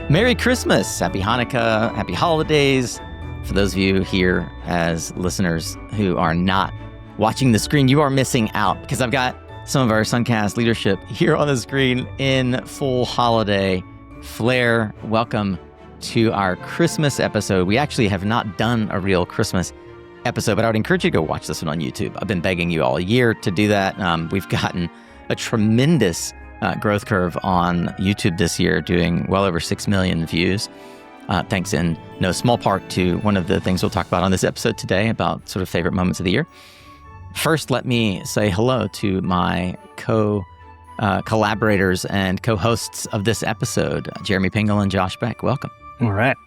Merry Christmas, Happy Hanukkah, Happy Holidays. For those of you here as listeners who are not watching the screen, you are missing out because I've got some of our SunCast leadership here on the screen in full holiday flair. Welcome to our Christmas episode. We actually have not done a real Christmas episode, but I would encourage you to go watch this one on YouTube. I've been begging you all year to do that. We've gotten a tremendous growth curve on YouTube this year, doing well over 6 million views. Thanks in no small part to one of the things we'll talk about on this episode today about sort of favorite moments of the year. First, let me say hello to my collaborators and co-hosts of this episode, Jeremy Pingul and Josh Beck. Welcome. All right.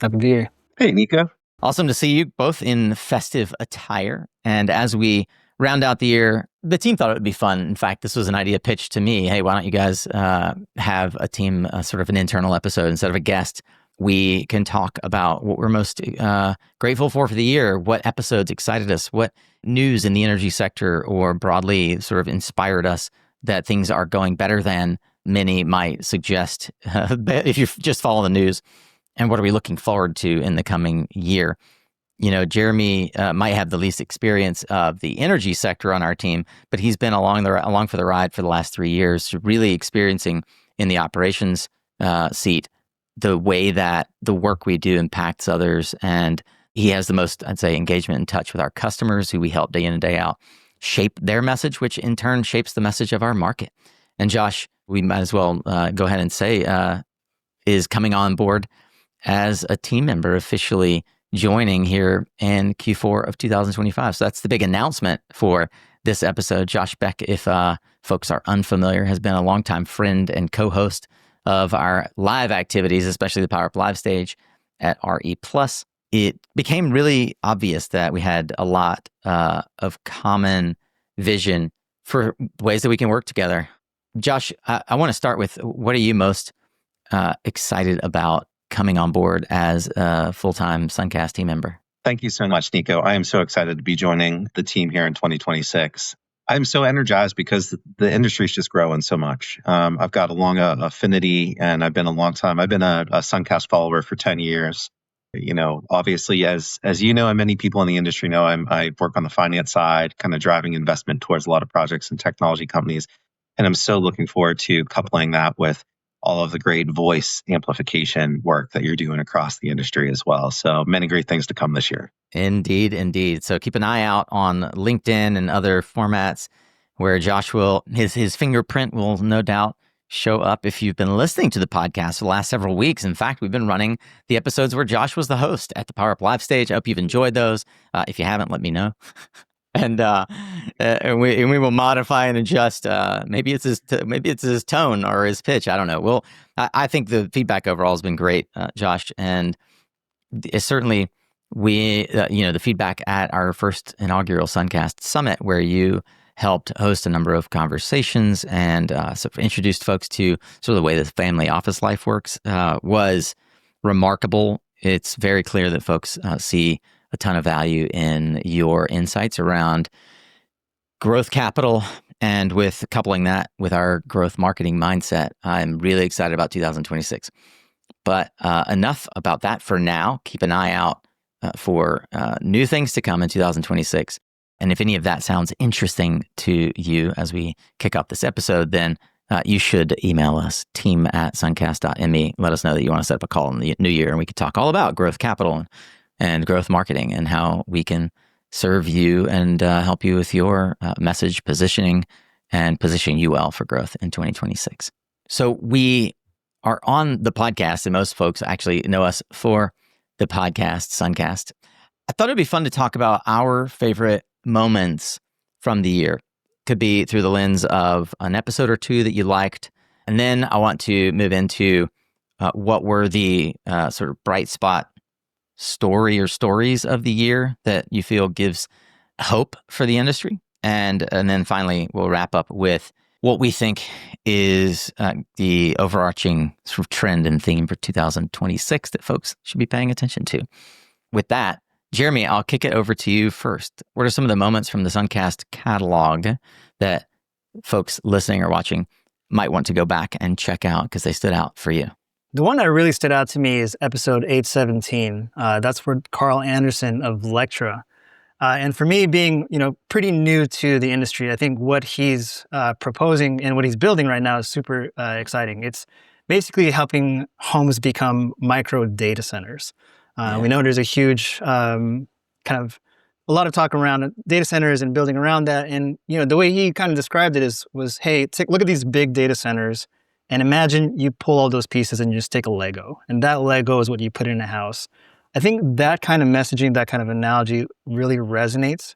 Happy to be here. Hey, Nico. Awesome to see you both in festive attire. And as we round out the year, the team thought it would be fun. In fact, this was an idea pitched to me. Hey, why don't you guys have a team, sort of an internal episode instead of a guest? We can talk about what we're most grateful for the year, what episodes excited us, what news in the energy sector or broadly sort of inspired us that things are going better than many might suggest if you just follow the news. And what are we looking forward to in the coming year? You know, Jeremy might have the least experience of the energy sector on our team, but he's been along for the ride for the last 3 years, really experiencing in the operations seat the way that the work we do impacts others. And he has the most, I'd say, engagement and touch with our customers who we help day in and day out shape their message, which in turn shapes the message of our market. And Josh, we might as well go ahead and say, is coming on board as a team member, officially joining here in Q4 of 2025. So that's the big announcement for this episode. Josh Beck, if folks are unfamiliar, has been a longtime friend and co-host of our live activities, especially the Power Up Live stage at RE+. It became really obvious that we had a lot of common vision for ways that we can work together. Josh, I want to start with, what are you most excited about coming on board as a full-time SunCast team member? Thank you so much, Nico. I am so excited to be joining the team here in 2026. I'm so energized because the industry is just growing so much. I've got a long affinity, and I've been a SunCast follower for 10 years. You know, obviously, as you know, and many people in the industry know, I work on the finance side, kind of driving investment towards a lot of projects and technology companies. And I'm so looking forward to coupling that with all of the great voice amplification work that you're doing across the industry as well. So many great things to come this year. Indeed, indeed. So keep an eye out on LinkedIn and other formats where Josh his fingerprint will no doubt show up if you've been listening to the podcast for the last several weeks. In fact, we've been running the episodes where Josh was the host at the Power Up Live stage. I hope you've enjoyed those. If you haven't, let me know. And we will modify and adjust. Maybe it's his tone or his pitch. I don't know. I think the feedback overall has been great, Josh, and certainly the feedback at our first inaugural SunCast Summit, where you helped host a number of conversations and sort of introduced folks to sort of the way that family office life works, was remarkable. It's very clear that folks see a ton of value in your insights around growth capital, and with coupling that with our growth marketing mindset. I'm really excited about 2026. But enough about that for now. Keep an eye out for new things to come in 2026. And if any of that sounds interesting to you as we kick off this episode, then you should email us, team@suncast.me. Let us know that you want to set up a call in the new year, and we could talk all about growth capital and growth marketing and how we can serve you and help you with your message positioning and positioning you well for growth in 2026. So we are on the podcast, and most folks actually know us for the podcast, SunCast. I thought it'd be fun to talk about our favorite moments from the year. Could be through the lens of an episode or two that you liked. And then I want to move into what were the sort of bright spot story or stories of the year that you feel gives hope for the industry. And then finally, we'll wrap up with what we think is the overarching sort of trend and theme for 2026 that folks should be paying attention to. With that, Jeremy, I'll kick it over to you first. What are some of the moments from the SunCast catalog that folks listening or watching might want to go back and check out because they stood out for you? The one that really stood out to me is episode 817. That's where Carl Anderson of Lectra. And for me, being pretty new to the industry, I think what he's proposing and what he's building right now is super exciting. It's basically helping homes become micro data centers. We know there's a huge kind of a lot of talk around data centers and building around that. And the way he kind of described it was, hey, look at these big data centers, and imagine you pull all those pieces and you just take a Lego, and that Lego is what you put in a house. I think that kind of messaging, that kind of analogy really resonates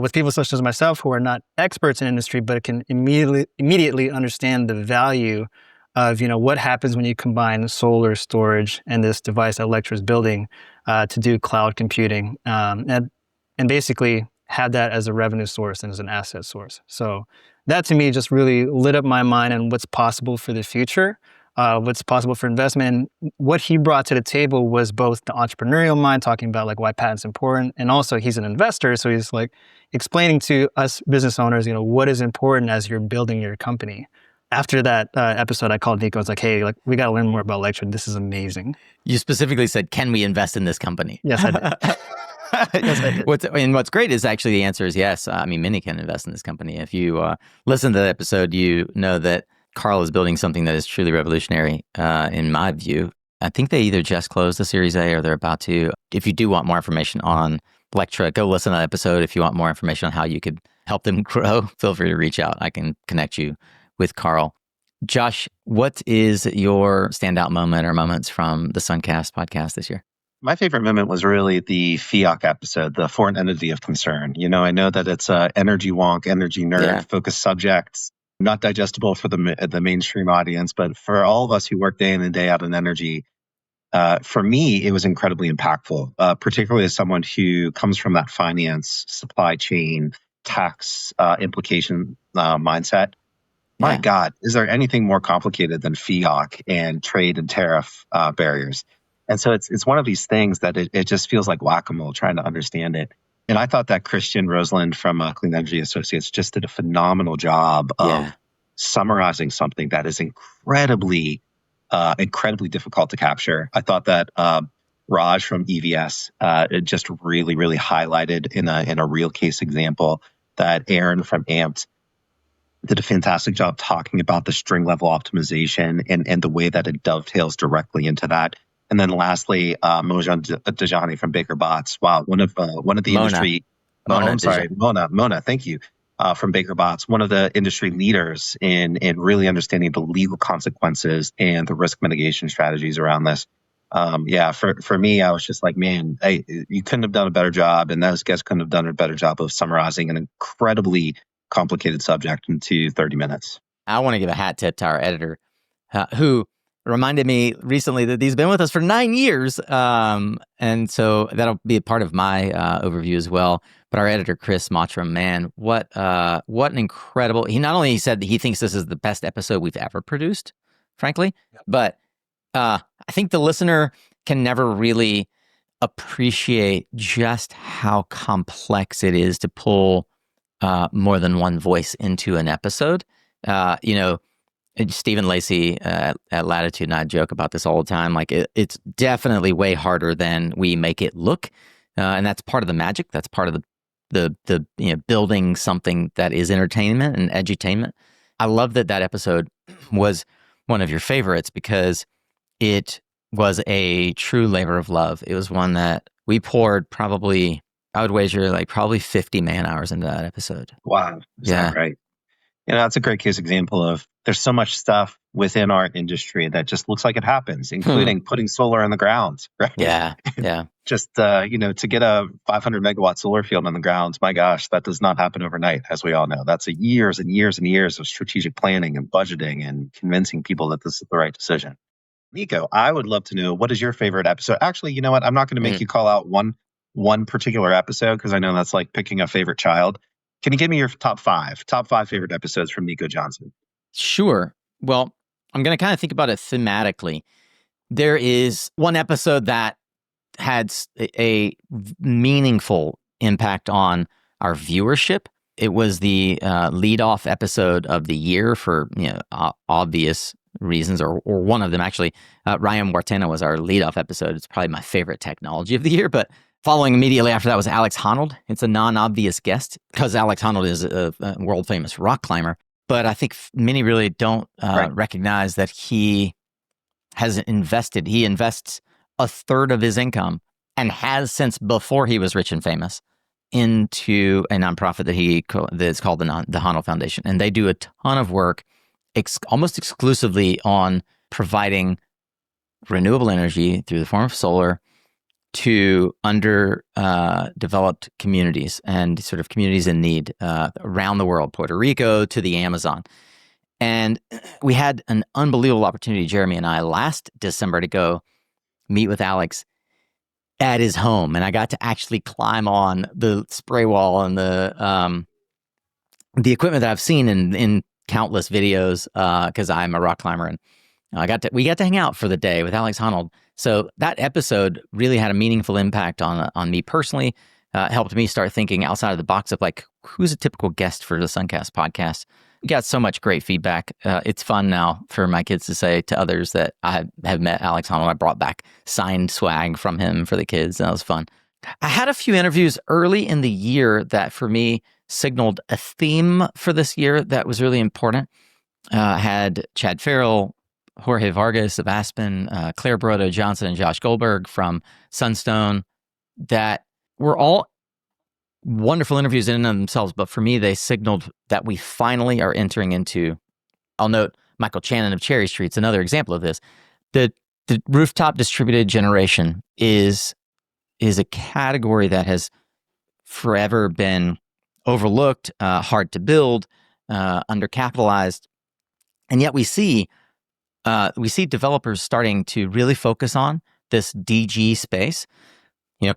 with people such as myself who are not experts in industry, but can immediately understand the value of what happens when you combine solar storage and this device that Lectra is building to do cloud computing, and basically have that as a revenue source and as an asset source. So that to me just really lit up my mind on what's possible for the future. What's possible for investment. And what he brought to the table was both the entrepreneurial mind, talking about like why patent's important, and also he's an investor, so he's like explaining to us business owners, what is important as you're building your company. After that episode, I called Nico. I was like, hey, we got to learn more about Lectra. This is amazing. You specifically said, can we invest in this company? Yes, I did. Yes, I did. What's great is actually the answer is yes. I mean, many can invest in this company. If you listen to that episode, you know that Carl is building something that is truly revolutionary, in my view. I think they either just closed the Series A or they're about to. If you do want more information on Lectra, go listen to that episode. If you want more information on how you could help them grow, feel free to reach out. I can connect you with Carl. Josh, what is your standout moment or moments from the SunCast podcast this year? My favorite moment was really the FEOC episode, the foreign entity of concern. I know that it's energy wonk, energy nerd focused subjects, not digestible for the mainstream audience, but for all of us who work day in and day out in energy, for me, it was incredibly impactful, particularly as someone who comes from that finance, supply chain, tax implication mindset. My God, is there anything more complicated than FEOC and trade and tariff barriers? And so it's one of these things that it just feels like whack-a-mole trying to understand it. And I thought that Christian Roseland from Clean Energy Associates just did a phenomenal job of summarizing something that is incredibly difficult to capture. I thought that Raj from EVS it just really, really highlighted in a real case example that Aaron from Amped did a fantastic job talking about the string level optimization and the way that it dovetails directly into that. And then lastly, Mojan Dajani from Baker Botts. Wow, one of the Mona. industry. Mona, I'm sorry, Mona. Thank you. From Baker Botts, one of the industry leaders in really understanding the legal consequences and the risk mitigation strategies around this. For me, I was just like, man, hey, you couldn't have done a better job, and those guys couldn't have done a better job of summarizing an incredibly complicated subject into 30 minutes. I want to give a hat tip to our editor, who reminded me recently that he's been with us for 9 years. And so that'll be a part of my overview as well. But our editor, Chris Mottram, man, what an incredible, he not only said that he thinks this is the best episode we've ever produced, frankly, but I think the listener can never really appreciate just how complex it is to pull more than one voice into an episode. Stephen Lacey at Latitude and I joke about this all the time. Like it's definitely way harder than we make it look, and that's part of the magic. That's part of the building something that is entertainment and edutainment. I love that episode was one of your favorites because it was a true labor of love. It was one that we poured probably, I would wager, like probably 50 man hours into that episode. Wow, is that right? That's a great case example of there's so much stuff within our industry that just looks like it happens, including putting solar in the ground, right? Yeah. Just, to get a 500 megawatt solar field on the ground, my gosh, that does not happen overnight, as we all know. That's years and years and years of strategic planning and budgeting and convincing people that this is the right decision. Nico, I would love to know, what is your favorite episode? Actually, you know what? I'm not going to make you call out one particular episode because I know that's like picking a favorite child. Can you give me your top five favorite episodes from Nico Johnson? Sure. Well, I'm going to kind of think about it thematically. There is one episode that had a meaningful impact on our viewership. It was the lead-off episode of the year for obvious reasons, or one of them actually. Ryan Wartena was our leadoff episode. It's probably my favorite technology of the year. But following immediately after that was Alex Honnold. It's a non-obvious guest because Alex Honnold is a world famous rock climber. But I think many really don't recognize that he has invested. He invests a third of his income, and has since before he was rich and famous, into a nonprofit that's called the Honnold Foundation. And they do a ton of work almost exclusively on providing renewable energy through the form of solar to underdeveloped communities and sort of communities in need around the world, Puerto Rico to the Amazon. And we had an unbelievable opportunity, Jeremy and I, last December to go meet with Alex at his home. And I got to actually climb on the spray wall and the equipment that I've seen in countless videos because I'm a rock climber. And we got to hang out for the day with Alex Honnold. So that episode really had a meaningful impact on me personally, helped me start thinking outside of the box of like, who's a typical guest for the SunCast podcast? We got so much great feedback. It's fun now for my kids to say to others that I have met Alex Honnold. I brought back signed swag from him for the kids. And that was fun. I had a few interviews early in the year that for me signaled a theme for this year that was really important. I had Chad Farrell, Jorge Vargas of Aspen, Claire Brodo Johnson, and Josh Goldberg from Sunstone, that were all wonderful interviews in and of themselves. But for me, they signaled that we finally are entering into, I'll note Michael Channon of Cherry Street's another example of this. The rooftop distributed generation is a category that has forever been overlooked, hard to build, undercapitalized. And yet we see developers starting to really focus on this DG space.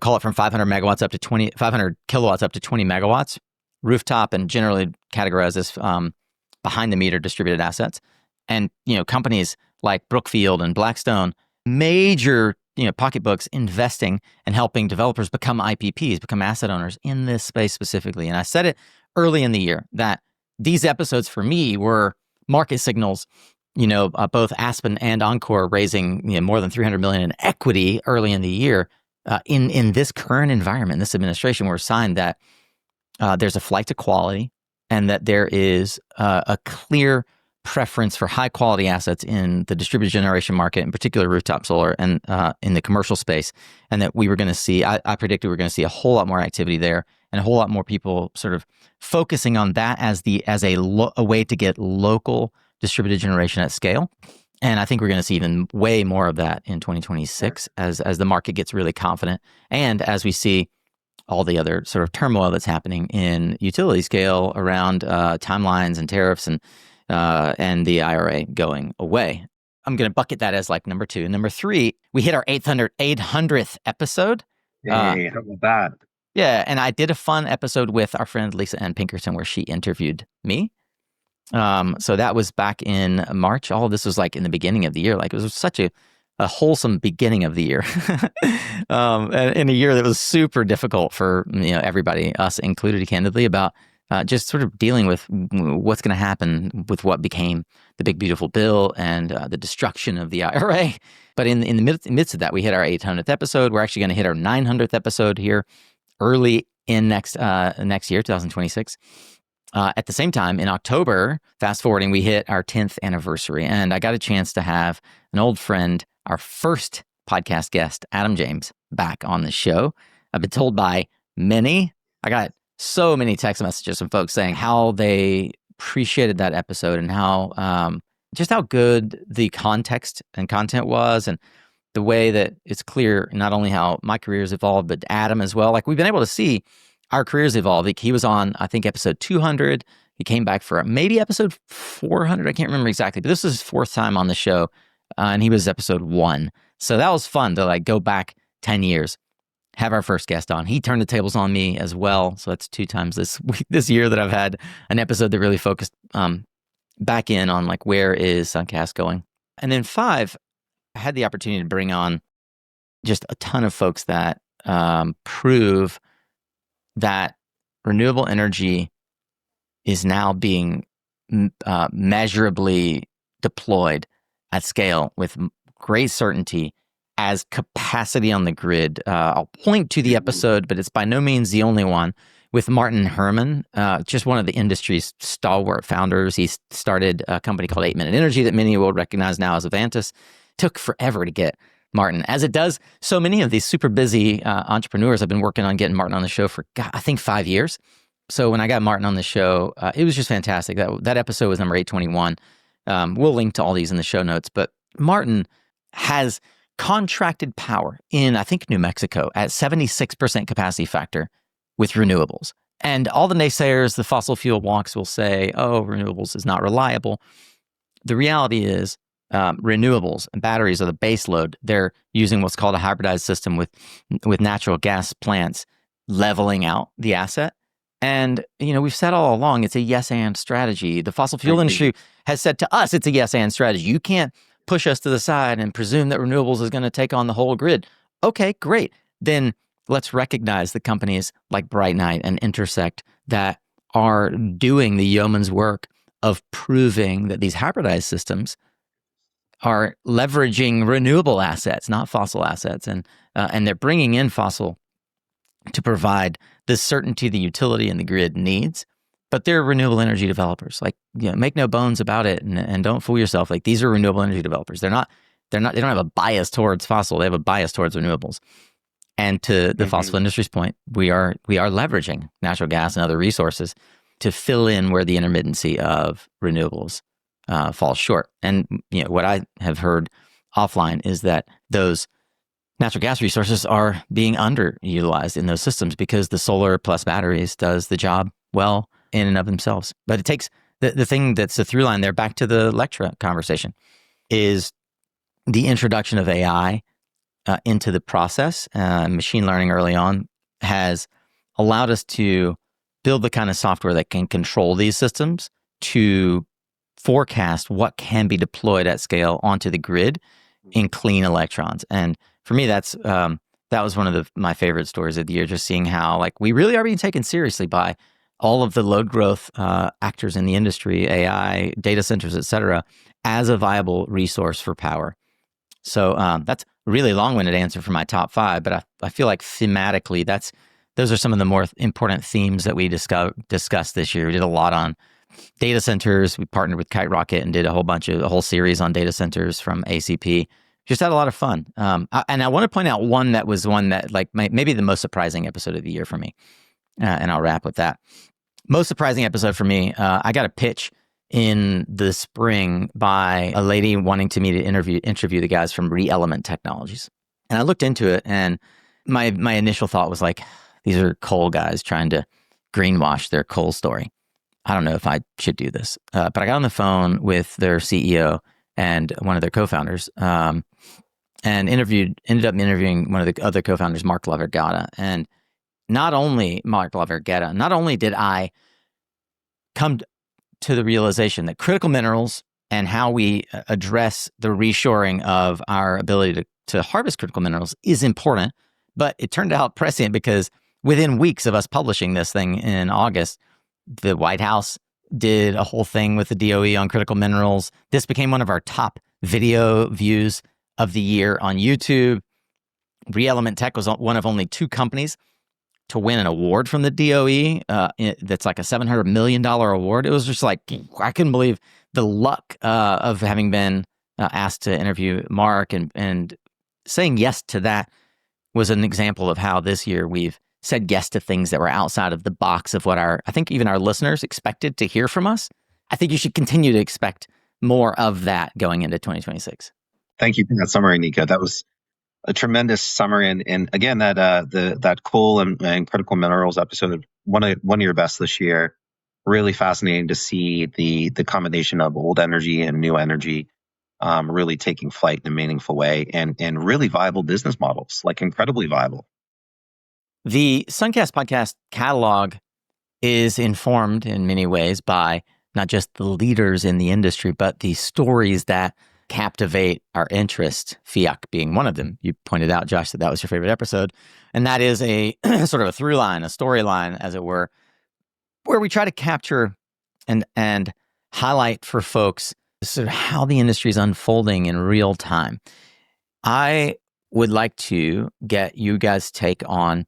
Call it from 500 megawatts up to 500 kilowatts up to 20 megawatts, rooftop, and generally categorized as behind the meter distributed assets. And, companies like Brookfield and Blackstone, major, pocketbooks investing and helping developers become IPPs, become asset owners in this space specifically. And I said it early in the year that these episodes for me were market signals. Both Aspen and Encore raising more than $300 million in equity early in the year. In this current environment, this administration, we're assigned that there's a flight to quality, and that there is a clear preference for high quality assets in the distributed generation market, in particular rooftop solar, and in the commercial space, and that we were going to see. I predicted we were going to see a whole lot more activity there, and a whole lot more people sort of focusing on that as a way to get local distributed generation at scale. And I think we're going to see even way more of that in 2026 as the market gets really confident, and as we see all the other sort of turmoil that's happening in utility scale around timelines and tariffs and the IRA going away. I'm going to bucket that as like number 2. Number 3, we hit our 800th episode. Hey, how about that? Yeah, and I did a fun episode with our friend Lisa Ann Pinkerton where she interviewed me. So that was back in March. All of this was like in the beginning of the year. Like it was such a wholesome beginning of the year. In a year that was super difficult for everybody, us included, candidly, about just sort of dealing with what's going to happen with what became the big beautiful bill and the destruction of the IRA. But in the midst of that, we hit our 800th episode. We're actually going to hit our 900th episode here early in next year, 2026. At the same time, in October, fast forwarding, we hit our 10th anniversary, and I got a chance to have an old friend, our first podcast guest, Adam James, back on the show. I've been told by many, I got so many text messages from folks saying how they appreciated that episode and how just how good the context and content was, and the way that it's clear not only how my career's evolved, but Adam as well. Like we've been able to see our careers evolve. Like he was on, I think, episode 200. He came back for maybe episode 400. I can't remember exactly, but this is his 4th time on the show, and he was episode 1. So that was fun to like go back 10 years, have our first guest on. He turned the tables on me as well. So that's 2 times this year that I've had an episode that really focused back in on like where is SunCast going. And then 5, I had the opportunity to bring on just a ton of folks that prove that renewable energy is now being measurably deployed at scale with great certainty as capacity on the grid. I'll point to the episode, but it's by no means the only one, with Martin Herman, just one of the industry's stalwart founders. He started a company called 8 Minute Energy that many will recognize now as Avantis. Took forever to get Martin, as it does so many of these super busy entrepreneurs. I've been working on getting Martin on the show for, I think 5 years. So when I got Martin on the show, it was just fantastic. That episode was number 821. We'll link to all these in the show notes. But Martin has contracted power in, I think, New Mexico at 76% capacity factor with renewables. And all the naysayers, the fossil fuel wonks will say, oh, renewables is not reliable. The reality is renewables and batteries are the base load. They're using what's called a hybridized system with natural gas plants leveling out the asset. And, we've said all along, it's a yes and strategy. The fossil fuel industry has said to us, it's a yes and strategy. You can't push us to the side and presume that renewables is going to take on the whole grid. Okay, great. Then let's recognize the companies like Bright Night and Intersect that are doing the yeoman's work of proving that these hybridized systems are leveraging renewable assets, not fossil assets. And they're bringing in fossil to provide the certainty the utility and the grid needs. But they're renewable energy developers. Make no bones about it, and don't fool yourself. These are renewable energy developers. They don't have a bias towards fossil. They have a bias towards renewables. And to the fossil industry's point, we are leveraging natural gas and other resources to fill in where the intermittency of renewables falls short. And what I have heard offline is that those natural gas resources are being underutilized in those systems because the solar plus batteries does the job well in and of themselves. But it takes the thing that's the through line there, back to the Lectra conversation, is the introduction of AI into the process. Machine learning early on has allowed us to build the kind of software that can control these systems to forecast what can be deployed at scale onto the grid in clean electrons. And for me, that was one of my favorite stories of the year, just seeing how we really are being taken seriously by all of the load growth actors in the industry, AI, data centers, et cetera, as a viable resource for power. So that's a really long-winded answer for my top 5, but I feel like thematically those are some of the more important themes that we discussed this year. We did a lot on data centers. We partnered with Kite Rocket and did a whole series on data centers from ACP. Just had a lot of fun. And I want to point out one that maybe the most surprising episode of the year for me. And I'll wrap with that. Most surprising episode for me, I got a pitch in the spring by a lady wanting me to interview the guys from Re-Element Technologies. And I looked into it, and my initial thought was these are coal guys trying to greenwash their coal story. I don't know if I should do this. But I got on the phone with their CEO and one of their co-founders, and ended up interviewing one of the other co-founders, Mark LaVerghetta. And not only did I come to the realization that critical minerals and how we address the reshoring of our ability to harvest critical minerals is important, but it turned out prescient because within weeks of us publishing this thing in August, the White House did a whole thing with the DOE on critical minerals. This became one of our top video views of the year on YouTube. Re-Element Tech was one of only 2 companies to win an award from the DOE. That's like a $700 million award. It was just I couldn't believe the luck of having been asked to interview Mark, and saying yes to that was an example of how this year we've said yes to things that were outside of the box of what I think even our listeners expected to hear from us. I think you should continue to expect more of that going into 2026. Thank you for that summary, Nico. That was a tremendous summary, and again, that coal and critical minerals episode, one of your best this year. Really fascinating to see the combination of old energy and new energy really taking flight in a meaningful way, and really viable business models, incredibly viable. The SunCast podcast catalog is informed in many ways by not just the leaders in the industry, but the stories that captivate our interest, FEOC being one of them. You pointed out, Josh, that was your favorite episode. And that is a sort of a through line, a storyline, as it were, where we try to capture and highlight for folks sort of how the industry is unfolding in real time. I would like to get you guys' take on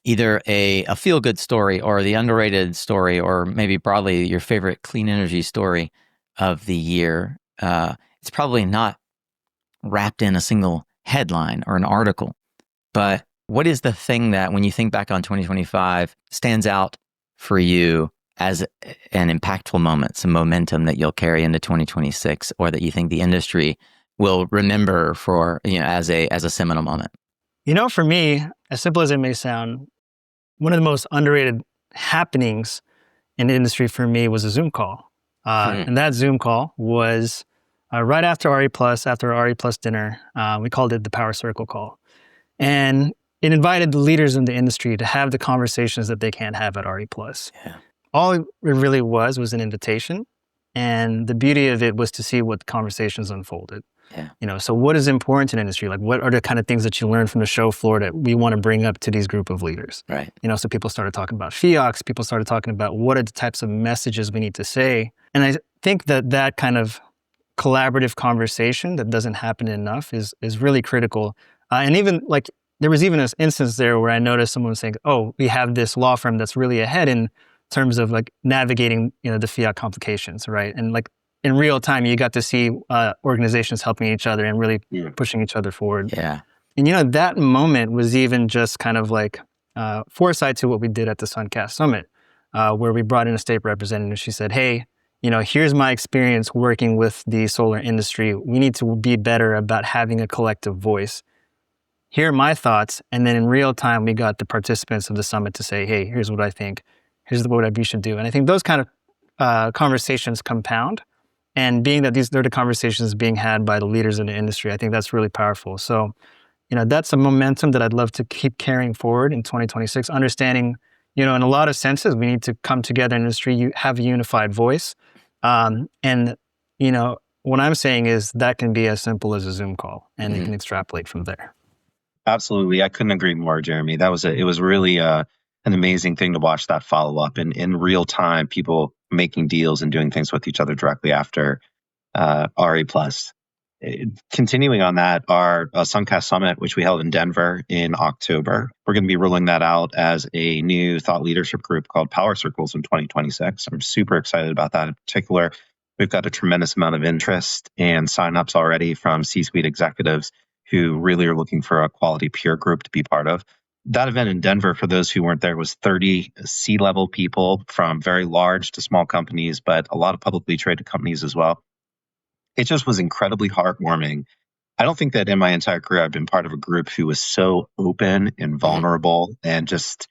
either a feel-good story or the underrated story, or maybe broadly your favorite clean energy story of the year. It's probably not wrapped in a single headline or an article, but what is the thing that, when you think back on 2025, stands out for you as an impactful moment, some momentum that you'll carry into 2026, or that you think the industry will remember for, as a seminal moment? For me, as simple as it may sound, one of the most underrated happenings in the industry for me was a Zoom call. And that Zoom call was right after RE+, after RE+ dinner. We called it the Power Circle call. And it invited the leaders in the industry to have the conversations that they can't have at RE+. Yeah. All it really was an invitation. And the beauty of it was to see what conversations unfolded. Yeah. So what is important in industry? Like, what are the kind of things that you learn from the show floor that we want to bring up to these group of leaders? Right. So people started talking about FEOCs. People started talking about what are the types of messages we need to say. And I think that kind of collaborative conversation that doesn't happen enough is really critical. And even like, there was even an instance there where I noticed someone saying, "Oh, we have this law firm that's really ahead in terms of like navigating, the FEOC complications," right? And like, in real time, you got to see organizations helping each other and really pushing each other forward. Yeah. And that moment was even just kind of like foresight to what we did at the SunCast Summit, where we brought in a state representative. She said, "Hey, here's my experience working with the solar industry. We need to be better about having a collective voice. Here are my thoughts." And then in real time, we got the participants of the summit to say, "Hey, here's what I think. Here's what we should do." And I think those kind of conversations compound. And being that they're the conversations being had by the leaders in the industry, I think that's really powerful. So, that's a momentum that I'd love to keep carrying forward in 2026, understanding, in a lot of senses, we need to come together in industry, you have a unified voice. And what I'm saying is that can be as simple as a Zoom call, and you can extrapolate from there. Absolutely. I couldn't agree more, Jeremy. It was really an amazing thing to watch that follow up in real time, people making deals and doing things with each other directly after RE+. Continuing on that, our SunCast Summit, which we held in Denver in October, we're going to be rolling that out as a new thought leadership group called Power Circles in 2026. I'm super excited about that in particular. We've got a tremendous amount of interest and signups already from C-suite executives who really are looking for a quality peer group to be part of. That event in Denver, for those who weren't there, was 30 C-level people from very large to small companies, but a lot of publicly traded companies as well. It just was incredibly heartwarming. I don't think that in my entire career I've been part of a group who was so open and vulnerable and just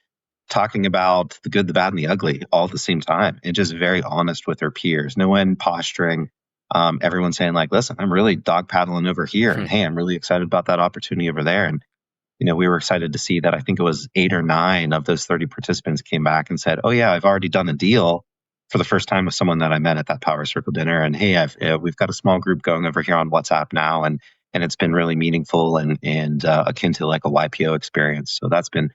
talking about the good, the bad, and the ugly all at the same time, and just very honest with their peers. No one posturing. Everyone saying like, "Listen, I'm really dog paddling over here, and hey, I'm really excited about that opportunity over there." And we were excited to see that. I think it was 8 or 9 of those 30 participants came back and said, "Oh yeah, I've already done a deal for the first time with someone that I met at that Power Circle dinner. And hey, we've got a small group going over here on WhatsApp now, and it's been really meaningful and akin to like a YPO experience." So that's been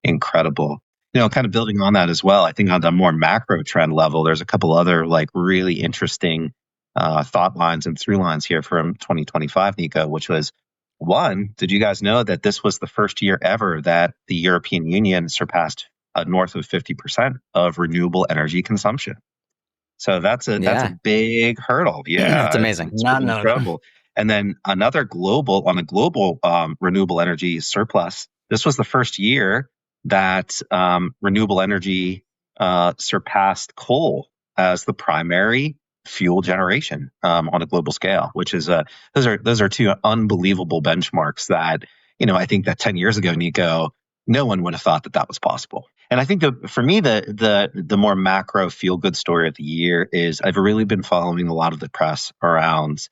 incredible. Kind of building on that as well, I think on the more macro trend level, there's a couple other like really interesting thought lines and through lines here from 2025, Nico, which was, one, did you guys know that this was the first year ever that the European Union surpassed north of 50% of renewable energy consumption? So that's a big hurdle. Yeah, that's amazing. It's really incredible. And then on a global renewable energy surplus, this was the first year that renewable energy surpassed coal as the primary fuel generation on a global scale, which is those are two unbelievable benchmarks that I think that 10 years ago, Nico, no one would have thought that was possible. And I think for me, the more macro feel good story of the year is I've really been following a lot of the press around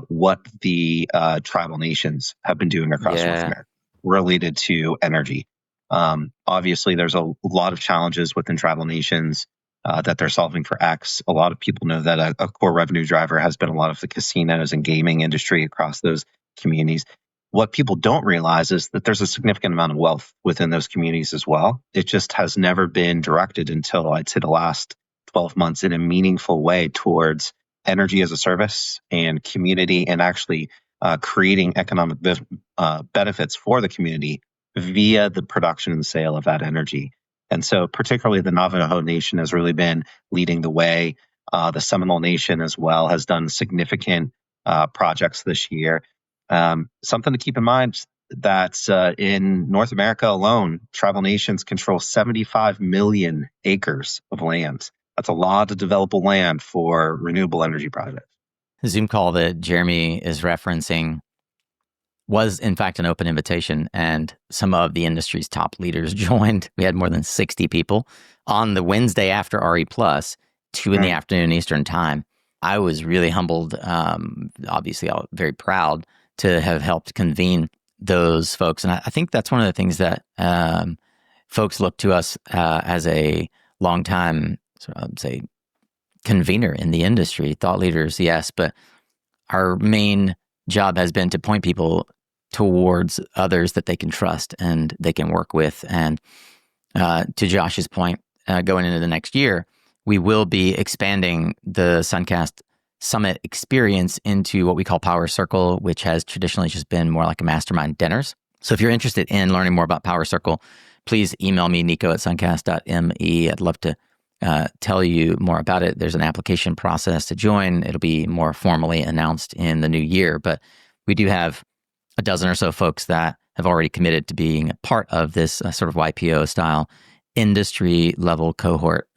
what the tribal nations have been doing across North America related to energy. Obviously, there's a lot of challenges within tribal nations that they're solving for X. A lot of people know that a core revenue driver has been a lot of the casinos and gaming industry across those communities. What people don't realize is that there's a significant amount of wealth within those communities as well. It just has never been directed until I'd say the last 12 months in a meaningful way towards energy as a service and community, and actually creating economic benefits for the community via the production and sale of that energy. And so particularly the Navajo Nation has really been leading the way. The Seminole Nation as well has done significant projects this year. Something to keep in mind that in North America alone, tribal nations control 75 million acres of land. That's a lot of developable land for renewable energy projects. The Zoom call that Jeremy is referencing was, in fact, an open invitation, and some of the industry's top leaders joined. We had more than 60 people on the Wednesday after RE+, 2 in the afternoon Eastern time. I was really humbled, obviously very proud to have helped convene those folks. And I think that's one of the things that folks look to us as a longtime, say, convener in the industry, thought leaders, yes, but our main job has been to point people towards others that they can trust and they can work with. And to Josh's point, going into the next year, we will be expanding the SunCast Summit experience into what we call Power Circle, which has traditionally just been more like a mastermind dinners. So if you're interested in learning more about Power Circle, please email me, nico@suncast.me. I'd love to tell you more about it. There's an application process to join. It'll be more formally announced in the new year, but we do have a dozen or so folks that have already committed to being a part of this sort of YPO style industry level cohort,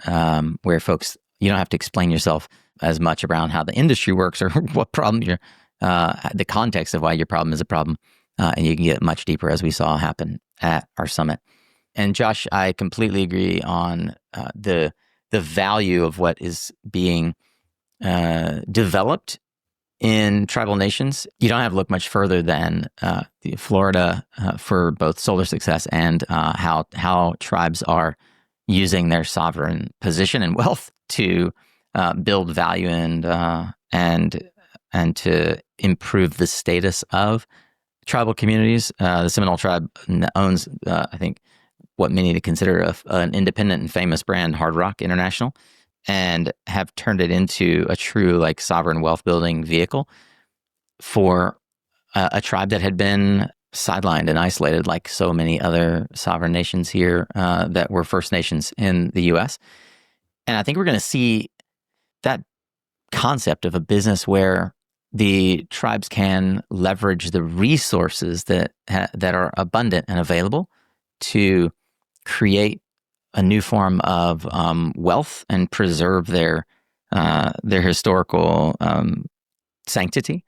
where folks, you don't have to explain yourself as much around how the industry works or what problem you're, the context of why your problem is a problem. And you can get much deeper, as we saw happen at our summit. And Josh, I completely agree on the value of what is being developed in tribal nations. You don't have to look much further than Florida for both solar success and how tribes are using their sovereign position and wealth to build value and to improve the status of tribal communities. The Seminole tribe owns, I think, what many to consider an independent and famous brand, Hard Rock International, and have turned it into a true like sovereign wealth building vehicle for a tribe that had been sidelined and isolated like so many other sovereign nations here that were First Nations in the U.S. And I think we're going to see that concept of a business where the tribes can leverage the resources that are abundant and available to create a new form of wealth and preserve their historical sanctity.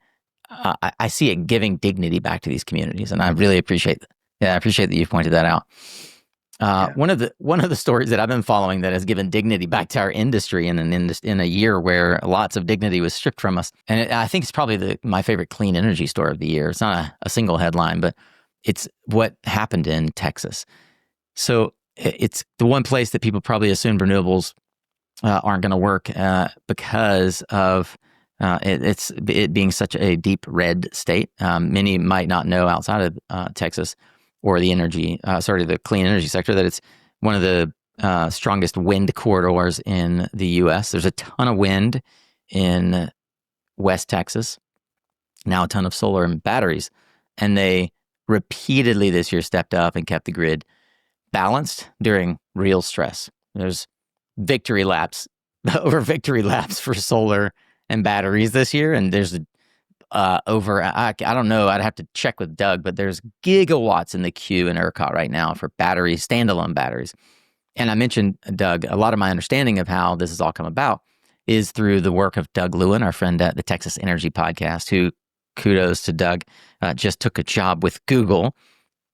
I see it giving dignity back to these communities, and I really appreciate that you've pointed that out. One of the stories that I've been following that has given dignity back to our industry in a year where lots of dignity was stripped from us, and I think it's probably my favorite clean energy story of the year. It's not a single headline, but it's what happened in Texas. So it's the one place that people probably assume renewables aren't going to work because of it being such a deep red state. Many might not know outside of Texas or the clean energy sector that it's one of the strongest wind corridors in the U.S. There's a ton of wind in West Texas, now a ton of solar and batteries, and they repeatedly this year stepped up and kept the grid balanced during real stress. There's victory laps over victory laps for solar and batteries this year, and there's over, I don't know, I'd have to check with Doug, but there's gigawatts in the queue in ERCOT right now for batteries, standalone batteries. And I mentioned, Doug, a lot of my understanding of how this has all come about is through the work of Doug Lewin, our friend at the Texas Energy Podcast, who, kudos to Doug, just took a job with Google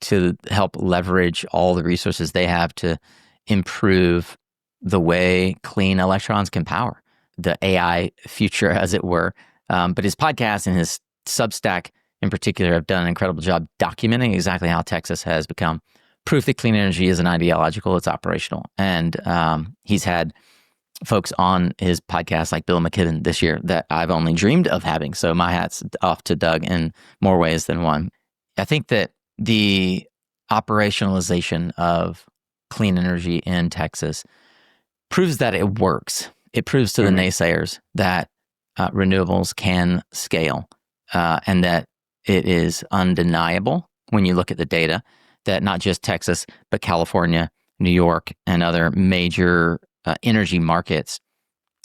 to help leverage all the resources they have to improve the way clean electrons can power the AI future, as it were. But his podcast and his Substack in particular have done an incredible job documenting exactly how Texas has become proof that clean energy isn't ideological, it's operational. And he's had folks on his podcast like Bill McKibben this year that I've only dreamed of having. So my hat's off to Doug in more ways than one. I think that the operationalization of clean energy in Texas proves that it works. It proves to the naysayers that renewables can scale, and that it is undeniable when you look at the data that not just Texas, but California, New York, and other major energy markets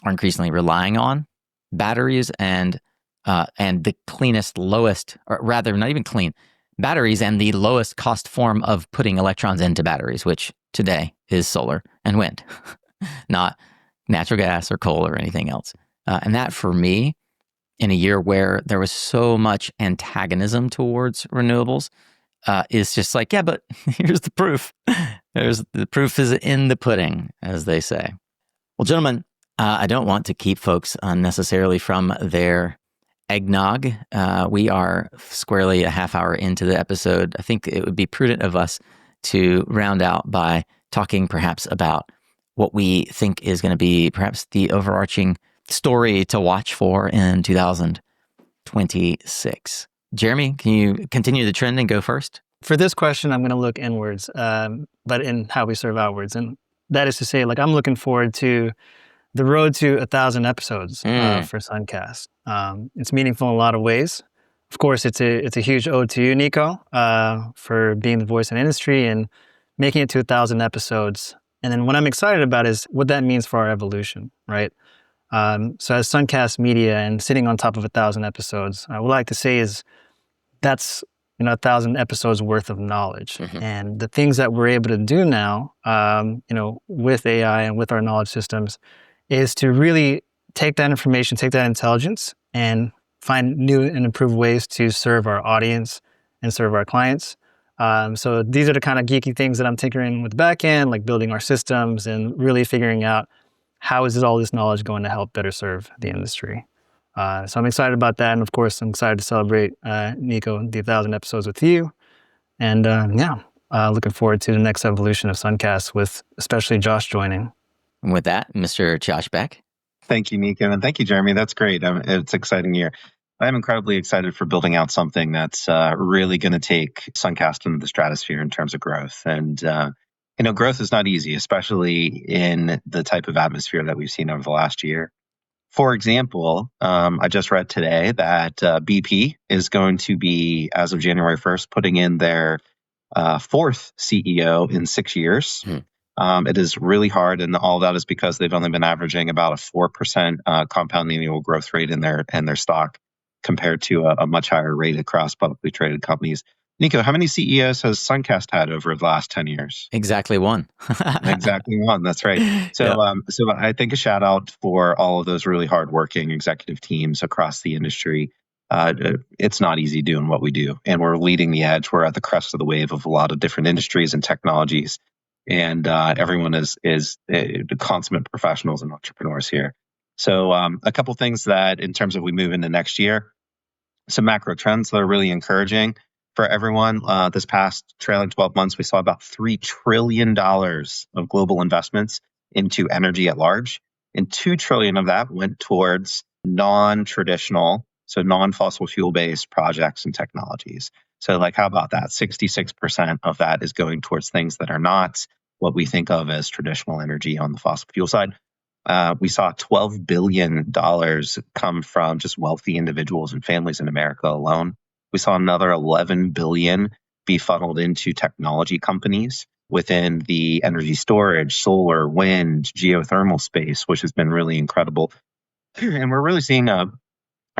are increasingly relying on batteries and the cleanest, lowest, or rather, not even clean, batteries and the lowest cost form of putting electrons into batteries, which today is solar and wind, not natural gas or coal or anything else. And that, for me, in a year where there was so much antagonism towards renewables, is just like, yeah, but here's the proof. The proof is in the pudding, as they say. Well, gentlemen, I don't want to keep folks unnecessarily from their eggnog. We are squarely a half hour into the episode. I think it would be prudent of us to round out by talking perhaps about what we think is going to be perhaps the overarching story to watch for in 2026. Jeremy, can you continue the trend and go first? For this question, I'm going to look inwards, but in how we serve outwards. And that is to say, like, I'm looking forward to the road to 1,000 episodes for SunCast. It's meaningful in a lot of ways. Of course, it's a huge ode to you, Nico, for being the voice in the industry and making it to 1,000 episodes. And then what I'm excited about is what that means for our evolution, right? So as SunCast Media and sitting on top of 1,000 episodes, what I like to say is that's 1,000 episodes worth of knowledge. Mm-hmm. And the things that we're able to do now, with AI and with our knowledge systems, is to really take that information, take that intelligence, and find new and improved ways to serve our audience and serve our clients. So these are the kind of geeky things that I'm tinkering with the back end, like building our systems and really figuring out how is all this knowledge going to help better serve the industry. So I'm excited about that. And of course, I'm excited to celebrate, Nico, the 1,000 episodes with you. And looking forward to the next evolution of SunCast with especially Josh joining. And with that, Mr. Josh Beck. Thank you, Nico. And thank you, Jeremy. That's great. It's an exciting year. I'm incredibly excited for building out something that's really going to take SunCast into the stratosphere in terms of growth. And, growth is not easy, especially in the type of atmosphere that we've seen over the last year. For example, I just read today that BP is going to be, as of January 1st, putting in their fourth CEO in 6 years. It is really hard, and all of that is because they've only been averaging about a 4% compound annual growth rate in their stock, compared to a much higher rate across publicly traded companies. Nico, how many CEOs has SunCast had over the last 10 years? Exactly one. Exactly one. That's right. So, so I think a shout out for all of those really hardworking executive teams across the industry. It's not easy doing what we do, and we're leading the edge. We're at the crest of the wave of a lot of different industries and technologies, and everyone is consummate professionals and entrepreneurs here. So, a couple things that, in terms of we move into next year, some macro trends that are really encouraging for everyone. This past trailing 12 months, we saw about $3 trillion of global investments into energy at large, and $2 trillion of that went towards non-traditional, so non-fossil fuel-based projects and technologies. So, like, how about that? 66% of that is going towards things that are not what we think of as traditional energy on the fossil fuel side. We saw $12 billion come from just wealthy individuals and families in America alone. We saw another $11 billion be funneled into technology companies within the energy storage, solar, wind, geothermal space, which has been really incredible. And we're really seeing a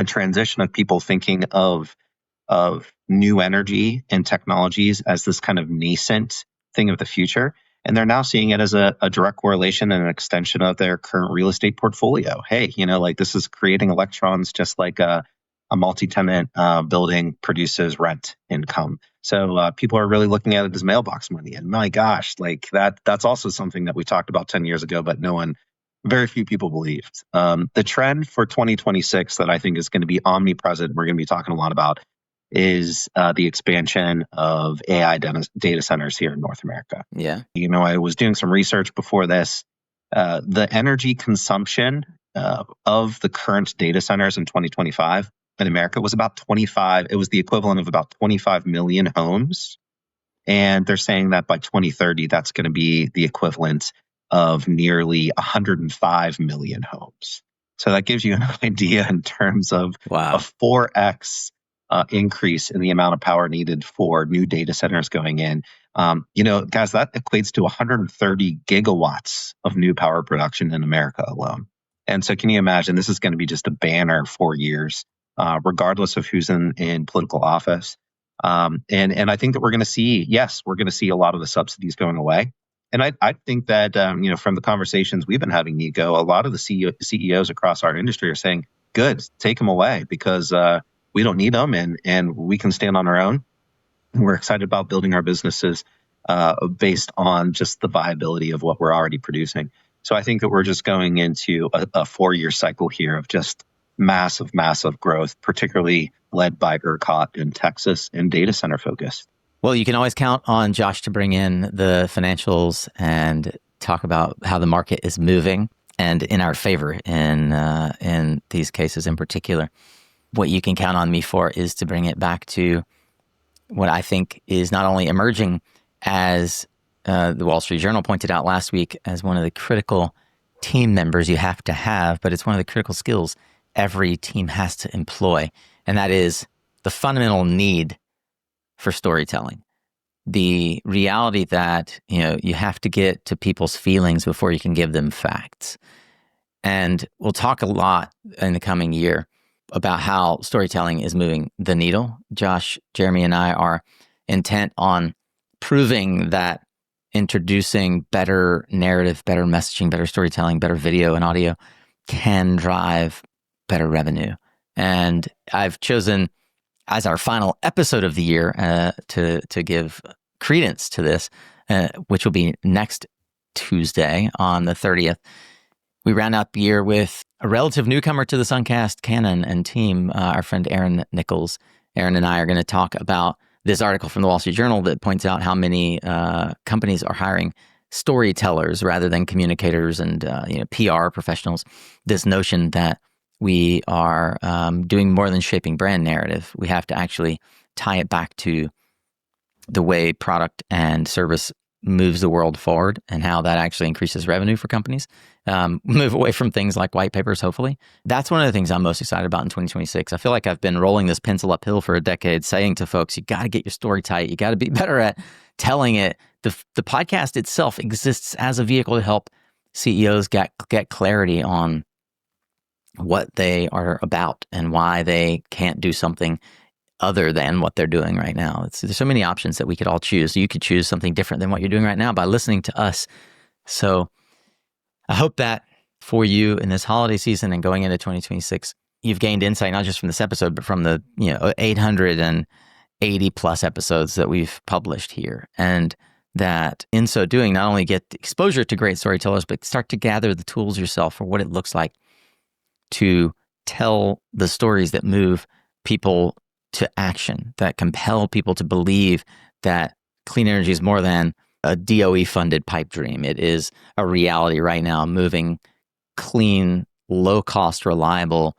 transition of people thinking of new energy and technologies as this kind of nascent thing of the future. And they're now seeing it as a direct correlation and an extension of their current real estate portfolio. Hey, this is creating electrons just like a multi-tenant building produces rent income. So people are really looking at it as mailbox money. And my gosh, that's also something that we talked about 10 years ago, but very few people believed. The trend for 2026 that I think is going to be omnipresent, we're going to be talking a lot about, is the expansion of AI data centers here in North America. Yeah. I was doing some research before this. The energy consumption of the current data centers in 2025 in America was about 25. It was the equivalent of about 25 million homes. And they're saying that by 2030, that's going to be the equivalent of nearly 105 million homes. So that gives you an idea in terms of Wow. a 4x increase in the amount of power needed for new data centers going in. Guys, that equates to 130 gigawatts of new power production in America alone. And so can you imagine, this is going to be just a banner for years, regardless of who's in political office. And I think that we're going to see, a lot of the subsidies going away. And I think that, from the conversations we've been having, Nico, a lot of the CEOs across our industry are saying, good, take them away because we don't need them and we can stand on our own. And we're excited about building our businesses based on just the viability of what we're already producing. So I think that we're just going into a 4-year cycle here of just massive, massive growth, particularly led by ERCOT in Texas and data center focused. Well, you can always count on Josh to bring in the financials and talk about how the market is moving and in our favor in these cases in particular. What you can count on me for is to bring it back to what I think is not only emerging as the Wall Street Journal pointed out last week as one of the critical team members you have to have, but it's one of the critical skills every team has to employ. And that is the fundamental need for storytelling. The reality that, you have to get to people's feelings before you can give them facts. And we'll talk a lot in the coming year about how storytelling is moving the needle. Josh, Jeremy, and I are intent on proving that introducing better narrative, better messaging, better storytelling, better video and audio can drive better revenue. And I've chosen as our final episode of the year to give credence to this, which will be next Tuesday on the 30th. We round out the year with a relative newcomer to the SunCast canon and team, our friend Aaron Nichols. Aaron and I are going to talk about this article from the Wall Street Journal that points out how many companies are hiring storytellers rather than communicators and PR professionals. This notion that we are doing more than shaping brand narrative. We have to actually tie it back to the way product and service moves the world forward and how that actually increases revenue for companies. Move away from things like white papers, hopefully. That's one of the things I'm most excited about in 2026. I feel like I've been rolling this pencil uphill for a decade, saying to folks, you got to get your story tight. You got to be better at telling it. The podcast itself exists as a vehicle to help CEOs get clarity on what they are about and why they can't do something other than what they're doing right now. There's so many options that we could all choose. You could choose something different than what you're doing right now by listening to us. So I hope that for you in this holiday season and going into 2026, you've gained insight, not just from this episode, but from the 880 plus episodes that we've published here. And that in so doing, not only get exposure to great storytellers, but start to gather the tools yourself for what it looks like to tell the stories that move people to action, that compel people to believe that clean energy is more than a DOE-funded pipe dream. It is a reality right now, moving clean, low-cost, reliable,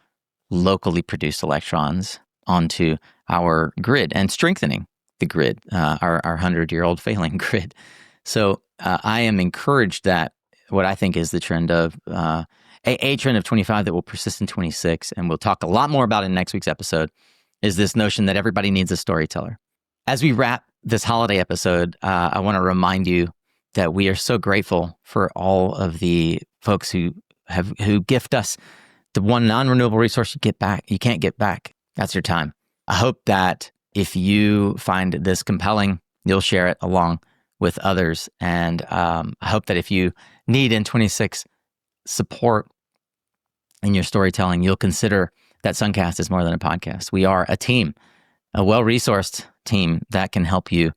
locally produced electrons onto our grid and strengthening the grid, our 100-year-old failing grid. So I am encouraged that what I think is the trend of a trend of 25 that will persist in 26, and we'll talk a lot more about in next week's episode, is this notion that everybody needs a storyteller. As we wrap this holiday episode, I want to remind you that we are so grateful for all of the folks who gift us the one non-renewable resource you can't get back. That's your time. I hope that if you find this compelling, you'll share it along with others. And I hope that if you need in 26 support in your storytelling, you'll consider that SunCast is more than a podcast. We are a team, a well-resourced team that can help you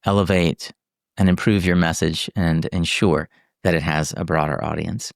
elevate and improve your message and ensure that it has a broader audience.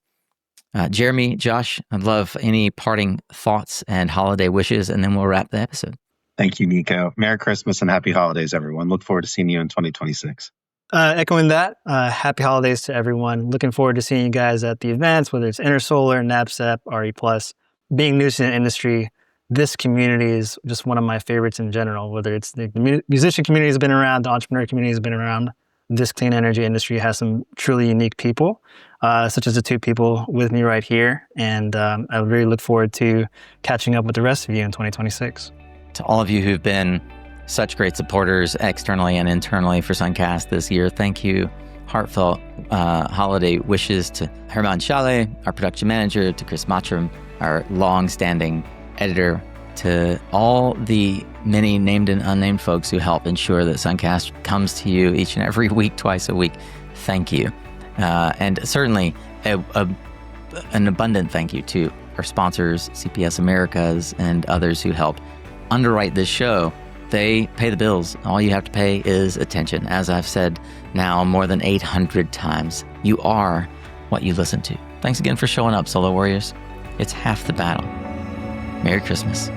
Jeremy, Josh, I'd love any parting thoughts and holiday wishes, and then we'll wrap the episode. Thank you, Nico. Merry Christmas and happy holidays, everyone. Look forward to seeing you in 2026. Echoing that, happy holidays to everyone. Looking forward to seeing you guys at the events, whether it's InterSolar, NABCEP, RE+. Being new to the industry, this community is just one of my favorites in general, whether it's the musician community has been around, the entrepreneur community has been around. this clean energy industry has some truly unique people, such as the two people with me right here. And I really look forward to catching up with the rest of you in 2026. To all of you who've been such great supporters externally and internally for SunCast this year, thank you. Heartfelt holiday wishes to Herman Schale, our production manager, to Chris Matram, our long-standing editor, to all the many named and unnamed folks who help ensure that SunCast comes to you each and every week, twice a week. Thank you. And certainly an abundant thank you to our sponsors, CPS Americas, and others who help underwrite this show. They pay the bills. All you have to pay is attention. As I've said now more than 800 times, you are what you listen to. Thanks again for showing up, Solar Warriors. It's half the battle. Merry Christmas.